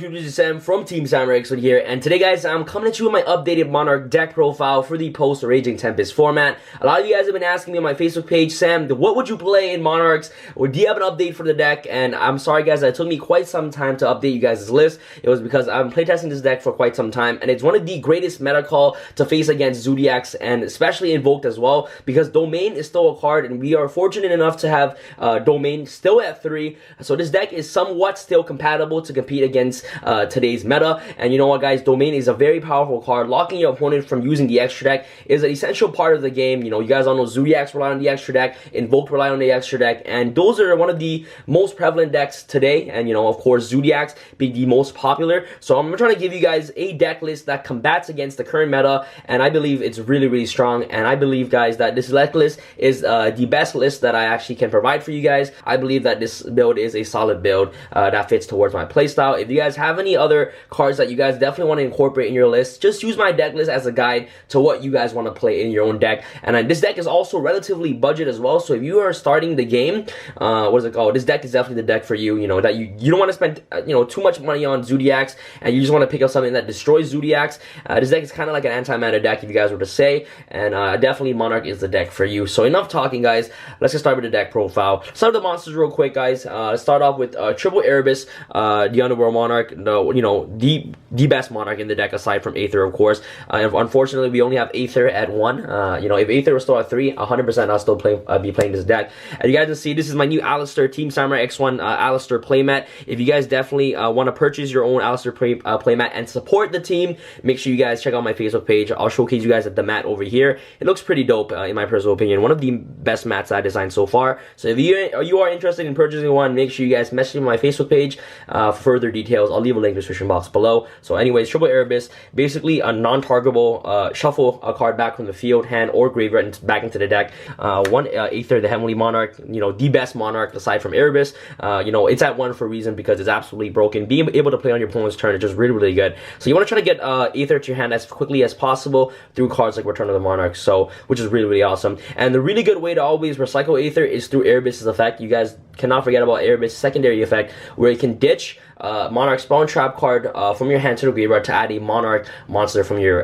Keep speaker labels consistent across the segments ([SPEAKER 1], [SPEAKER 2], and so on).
[SPEAKER 1] YouTube? This is Sam from TeamSamuraiX1 here, and today guys, I'm coming at you with my updated Monarch deck profile for the post-Raging Tempest format. A lot of you guys have been asking me on my Facebook page, Sam, what would you play in Monarchs, or do you have an update for the deck? And I'm sorry guys, it took me quite some time to update you guys' list. It was because I've been playtesting this deck for quite some time, and it's one of the greatest meta call to face against Zodiacs, and especially Invoked as well, because Domain is still a card, and we are fortunate enough to have Domain still at 3, so this deck is somewhat still compatible to compete against today's meta. And you know what guys, Domain is a very powerful card. Locking your opponent from using the extra deck is an essential part of the game. You know, you guys all know Zodiacs rely on the extra deck, Invoked rely on the extra deck, and those are one of the most prevalent decks today. And you know, of course, Zodiacs being the most popular. So I'm trying to give you guys a deck list that combats against the current meta, and I believe it's really strong. And I believe guys that this deck list is the best list that I actually can provide for you guys. I believe that this build is a solid build that fits towards my playstyle. If you guys have any other cards that you guys definitely want to incorporate in your list, just use my deck list as a guide to what you guys want to play in your own deck. And this deck is also relatively budget as well, so if you are starting the game, what is it called, this deck is definitely the deck for you. You know, that you don't want to spend too much money on Zodiacs, and you just want to pick up something that destroys Zodiacs. This deck is kind of like an anti-mana deck, if you guys were to say, and definitely Monarch is the deck for you. So enough talking guys, let's get started with the deck profile. Start with the monsters real quick guys. Let's start off with triple Erebus, the Underworld Monarch, the best Monarch in the deck aside from Aether, of course. And unfortunately, we only have Aether at 1. If Aether was still at 3, 100% I'll still be playing this deck. And you guys can see this is my new Alistair TeamSamuraiX1 Alistair playmat. If you guys definitely want to purchase your own Alistair playmat and support the team, make sure you guys check out my Facebook page. I'll showcase you guys the mat over here. It looks pretty dope in my personal opinion. One of the best mats I designed so far. So if you are interested in purchasing one, make sure you guys message me on my Facebook page for further details. I'll leave a link in the description box below. So anyways, triple Erebus, basically a non-targetable shuffle a card back from the field, hand, or graveyard and back into the deck. One Aether, the Heavenly Monarch, the best Monarch aside from Erebus. It's at 1 for a reason, because it's absolutely broken. Being able to play on your opponent's turn is just really good. So you want to try to get Aether to your hand as quickly as possible through cards like Return of the Monarch, so which is really awesome. And the really good way to always recycle Aether is through Erebus' effect. You guys cannot forget about Erebus' secondary effect, where you can ditch Monarch Spawn Trap card from your hand to the graveyard to add a Monarch monster from your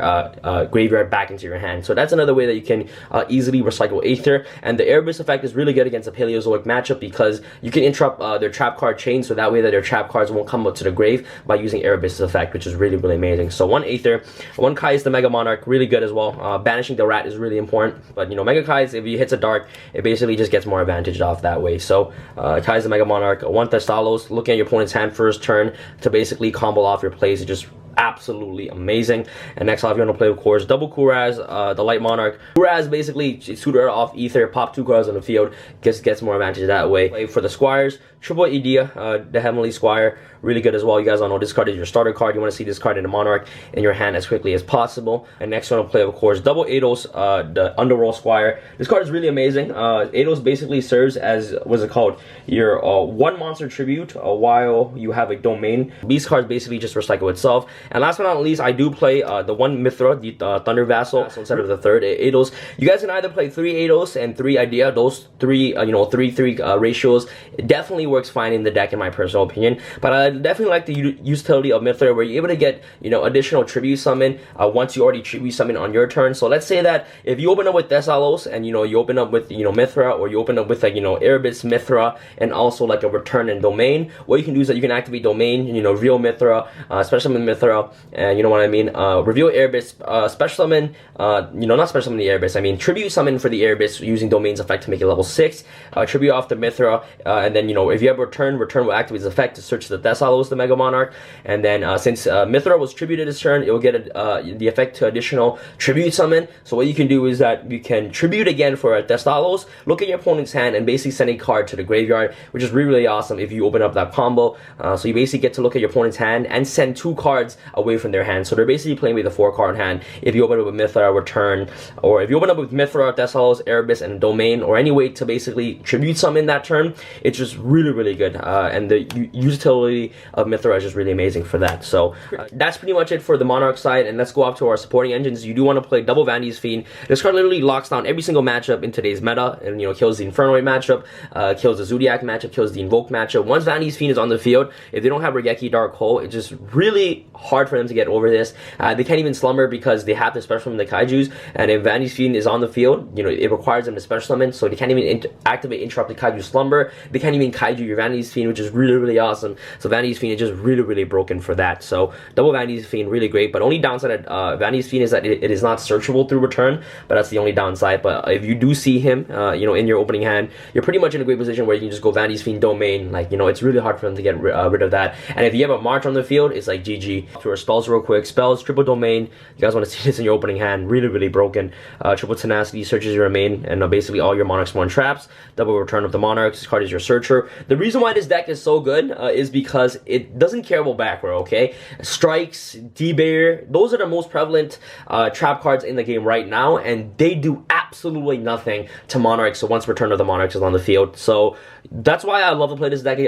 [SPEAKER 1] graveyard back into your hand. So that's another way that you can easily recycle Aether. And the Erebus effect is really good against a Paleozoic matchup, because you can interrupt their trap card chain, so that way that their trap cards won't come up to the grave by using Erebus' effect, which is really amazing. So one Aether, one Kai is the Mega Monarch, really good as well. Banishing the rat is really important, but Mega Kai's, if he hits a dark, it basically just gets more advantage off that way. So Kai is the Mega Monarch. One Thestalos, looking at your opponent's hand first turn to basically combo off your plays. It just absolutely amazing. And next off, you want to play, of course, double Kuraz, the Light Monarch. Kuraz basically suited off Ether, pop 2 cards on the field, gets more advantage that way. Play for the Squires, triple Idea, the Heavenly Squire, really good as well. You guys all know this card is your starter card. You want to see this card in the Monarch in your hand as quickly as possible. And next you want to play, of course, double Eidos, the Underworld Squire. This card is really amazing. Eidos basically serves as, what's it called, your 1 monster tribute while you have a domain. These cards basically just recycle itself. And last but not least, I do play the 1 Mithra, the Thunder Vassal, instead of the 3rd Eidos. You guys can either play 3 Eidos and 3 Idea. Those 3, 3-3 ratios definitely works fine in the deck in my personal opinion. But I definitely like the utility of Mithra, where you're able to get additional tribute summon once you already tribute summon on your turn. So let's say that if you open up with Thessalos, and you open up with Mithra, or you open up with like Erebus, Mithra, and also like a Return and Domain, what you can do is that you can activate Domain, reveal Mithra, special summon Mithra, and you know what I mean, reveal Erebus, special summon, not special summon the Erebus, I mean tribute summon for the Erebus using Domain's effect to make it level 6, tribute off the Mithra, and then if you have Return will activate its effect to search the Thessalos, the Mega Monarch. And then since Mithra was tributed this turn, it will get the effect to additional tribute summon. So what you can do is that you can tribute again for a Thessalos, look at your opponent's hand, and basically send a card to the graveyard, which is really awesome if you open up that combo. So you basically get to look at your opponent's hand and send 2 cards away from their hand. So they're basically playing with a 4-card hand. If you open up with Mithra, Return, or if you open up with Mithra, Thessalos, Erebus, and Domain, or any way to basically tribute summon that turn, it's just really, really good. And the utility of Mithra is just really amazing for that. So that's pretty much it for the Monarch side. And let's go up to our supporting engines. You do want to play double Vandy's Fiend. This card literally locks down every single matchup in today's meta, and kills the Infernoid matchup, kills the Zodiac matchup, kills the Invoke matchup. Once Vandy's Fiend is on the field, if they don't have Regeki Dark Hole, it's just really hard for them to get over this. They can't even slumber because they have to special summon the Kaijus, and if Vandy's Fiend is on the field, it requires them to special summon, so they can't even activate Interrupted Kaiju Slumber. They can't even Kaiju your Vandy's Fiend, which is really, really awesome. So Vandy's Fiend is just really, really broken for that. So double Vandy's Fiend, really great, but only downside of Vandy's Fiend is that it is not searchable through return, but that's the only downside. But if you do see him, in your opening hand, you're pretty much in a great position where you can just go Vandy's Fiend, Domain, it's really hard for them to get rid of that. And if you have a March on the field, it's like GG. To our spells real quick, spells, triple Domain, you guys want to see this in your opening hand, really, really broken. Triple Tenacity, searches your main, and basically all your Monarch spawn traps. Double Return of the Monarchs, this card is your searcher. The reason why this deck is so good is because it doesn't care about back row, okay? Strikes, D-Bear, those are the most prevalent trap cards in the game right now, and they do absolutely nothing to Monarchs. So once Return of the Monarchs is on the field, so that's why I love to play this deck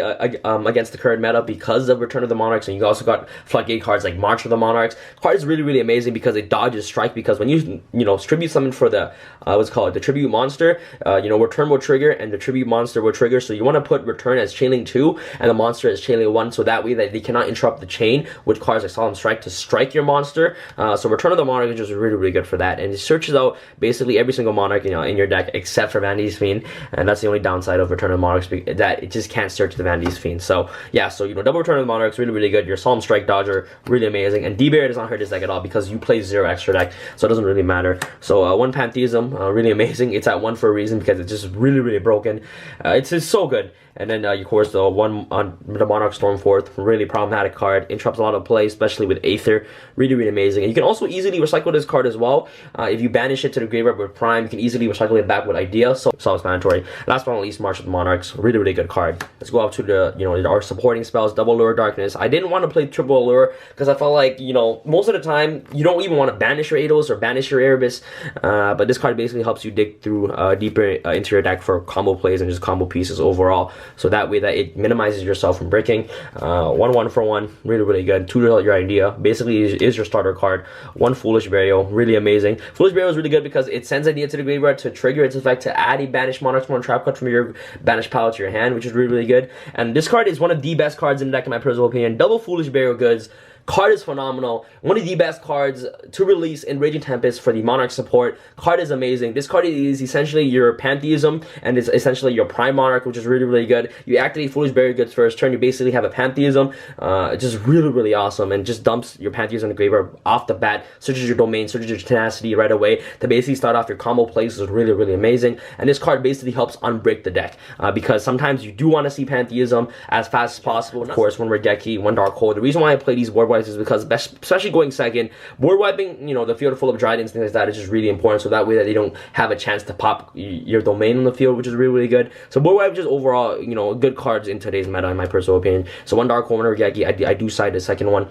[SPEAKER 1] against the current meta, because of Return of the Monarchs. And you also got floodgate cards like March of the Monarchs. Card is really, really amazing because it dodges strike, because when you tribute summon for the what's called the tribute monster, Return will trigger and the tribute monster will trigger. So you want to put Return as chaining 2 and the monster as chaining 1, so that way that they cannot interrupt the chain, which cards like Solemn Strike to strike your monster. So Return of the Monarch is just really, really good for that, and it searches out basically every single Monarch in your deck except for Vandy's Fiend, and that's the only downside of Return of the Monarchs, that it just can't search the Vandy's Fiend. So yeah, so double Return of the Monarchs, really, really good. Your Solemn Strike dodger, really amazing, and D-Bear does not hurt this deck at all because you play 0 extra deck, so it doesn't really matter. So 1 Pantheism, really amazing. It's at 1 for a reason because it's just really, really broken. It's just so good. And then, of course, the one on the Monarch Stormforth, really problematic card. Interrupts a lot of play, especially with Aether. Really, really amazing. And you can also easily recycle this card as well. If you banish it to the graveyard with Prime, you can easily recycle it back with Idea. So self-explanatory. Last but not least, March of the Monarchs. Really, really good card. Let's go up to the, our supporting spells. Double Lure Darkness. I didn't want to play Triple Allure because I felt like, most of the time, you don't even want to banish your Eidos or banish your Erebus. But this card basically helps you dig through deeper into your deck for combo plays and just combo pieces overall. So that way that it minimizes yourself from breaking. 1 for 1, really, really good. 2 your Idea, basically is your starter card. 1 Foolish Burial, really amazing. Foolish Burial is really good because it sends Idea to the graveyard to trigger its effect to add a banished Monarch Spawn trap card from your banished pile to your hand, which is really, really good. And this card is one of the best cards in the deck in my personal opinion. Double Foolish Burial goods. Card is phenomenal. One of the best cards to release in Raging Tempest for the Monarch support. Card is amazing. This card is essentially your Pantheism, and it's essentially your Prime Monarch, which is really, really good. You activate Foolish Burial Goods first turn, you basically have a Pantheism. It's just really, really awesome, and just dumps your Pantheism in the graveyard off the bat, searches your Domain, searches your Tenacity right away to basically start off your combo plays. Is really, really amazing. And this card basically helps unbreak the deck, because sometimes you do want to see Pantheism as fast as possible. Of course, 1 Regeki, 1 Dark Hole. The reason why I play these board is because, especially going second, board wiping, the field full of Dryad things like that is just really important, so that way that they don't have a chance to pop your Domain on the field, which is really, really good. So board wipe just overall, good cards in today's meta, in my personal opinion. So 1 Dark Hole, 1 Regeki, I do side the second one.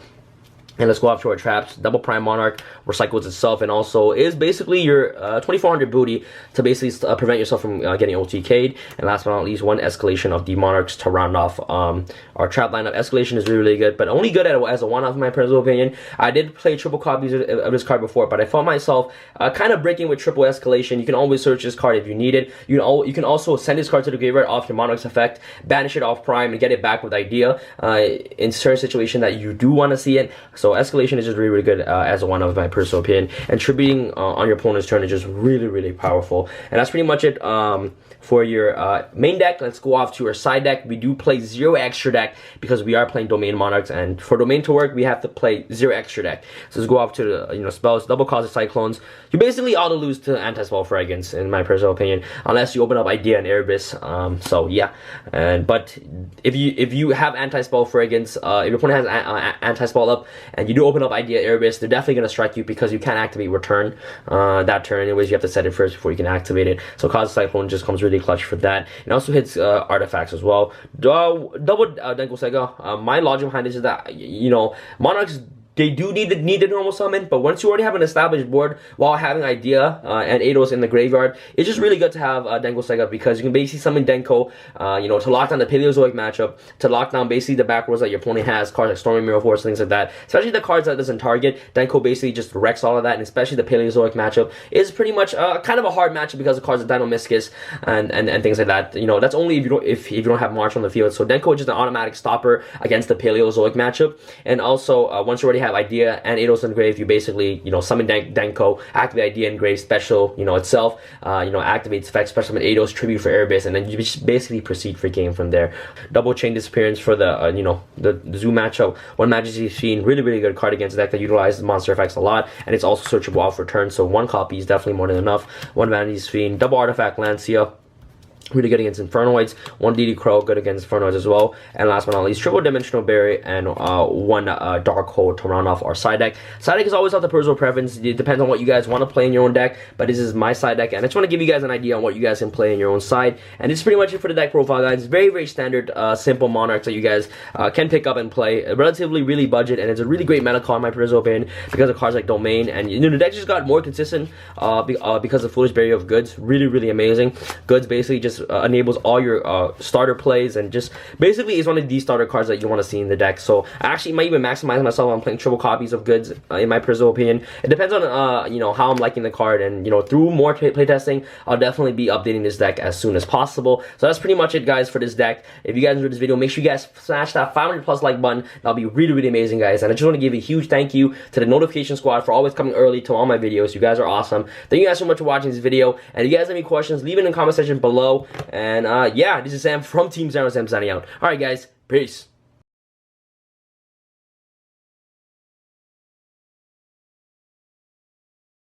[SPEAKER 1] And let's go off to our traps. Double Prime Monarch recycles itself and also is basically your 2400 booty to basically prevent yourself from getting OTK'd. And last but not least, 1 Escalation of the Monarchs to round off our trap lineup. Escalation is really, really good, but only good as a one-off in my personal opinion. I did play triple copies of this card before, but I found myself kind of breaking with triple Escalation. You can always search this card if you need it. You can also send this card to the graveyard off your Monarch's effect, banish it off Prime, and get it back with Idea in certain situation that you do want to see it. So Escalation is just really, really good as a one-off, my personal opinion. And tributing on your opponent's turn is just really, really powerful. And that's pretty much it for your main deck. Let's go off to our side deck. We do play 0 extra deck because we are playing Domain Monarchs, and for Domain to work, we have to play 0 extra deck. So let's go off to the spells. Double Cosmic Cyclones. You basically ought to lose to Anti-Spell Fragrance, in my personal opinion, unless you open up Idea and Erebus. So yeah, but if you have Anti-Spell Fragrance, if your opponent has Anti-Spell up and you do open up Idea Erebus, they're definitely gonna strike you because you can't activate Return that turn. Anyways, you have to set it first before you can activate it. So Cosmic Cyclone just comes really clutch for that. It also hits artifacts as well. Double Denko Sega. My logic behind this is that Monarchs they do need the normal summon, but once you already have an established board while having Idea and Eidos in the graveyard, it's just really good to have Denko Sega, because you can basically summon Denko, you know, to lock down the Paleozoic matchup, to lock down basically the back rows that your opponent has, cards like Stormy Mirror Force, things like that. Especially the cards that doesn't target, Denko basically just wrecks all of that, and especially the Paleozoic matchup is pretty much kind of a hard matchup because of cards like Dino-Miscus and things like that. You know, that's only if you don't have March on the field. So Denko is just an automatic stopper against the Paleozoic matchup, and also once you already have Idea and Eidos in the grave, you basically, you know, summon Denko, activate Idea in grave special, you know, itself, you know, activates effect special summon Eidos, tribute for Airbase, and then you just basically proceed for game from there. Double Chain Disappearance for the you know, the Zoo matchup. One Majesty Fiend, really good card against a deck that utilizes monster effects a lot, and it's also searchable off return, so one copy is definitely more than enough. One Vanity's Fiend, double Artifact Lancia, really good against Infernoids. One DD Crow, good against Infernoids as well. And last but not least, triple Dimensional Berry and one Dark Hole to round off our side deck. Side deck is always have the personal preference. It depends on what you guys want to play in your own deck, but this is my side deck, and I just want to give you guys an idea on what you guys can play in your own side. And this is pretty much it for the deck profile, guys. It's very standard, simple Monarchs that you guys can pick up and play. Relatively really budget, and it's a really great meta card in my personal opinion because of cards like Domain, and you know, the deck just got more consistent because of Foolish Barrier of Goods. Really amazing. Goods basically just enables all your starter plays, and just basically is one of these starter cards that you want to see in the deck. So I actually might even maximize myself on playing triple copies of Goods in my personal opinion. It depends on you know, how I'm liking the card, and you know, through more playtesting, I'll definitely be updating this deck as soon as possible. So that's pretty much it, guys, for this deck. If you guys enjoyed this video, make sure you guys smash that 500+ like button. That'll be really amazing, guys. And I just want to give a huge thank you to the notification squad for always coming early to all my videos. You guys are awesome. Thank you guys so much for watching this video, and if you guys have any questions, leave it in the comment section below. And yeah, this is Sam from Team Samurai. Sam signing out. Alright, guys, peace.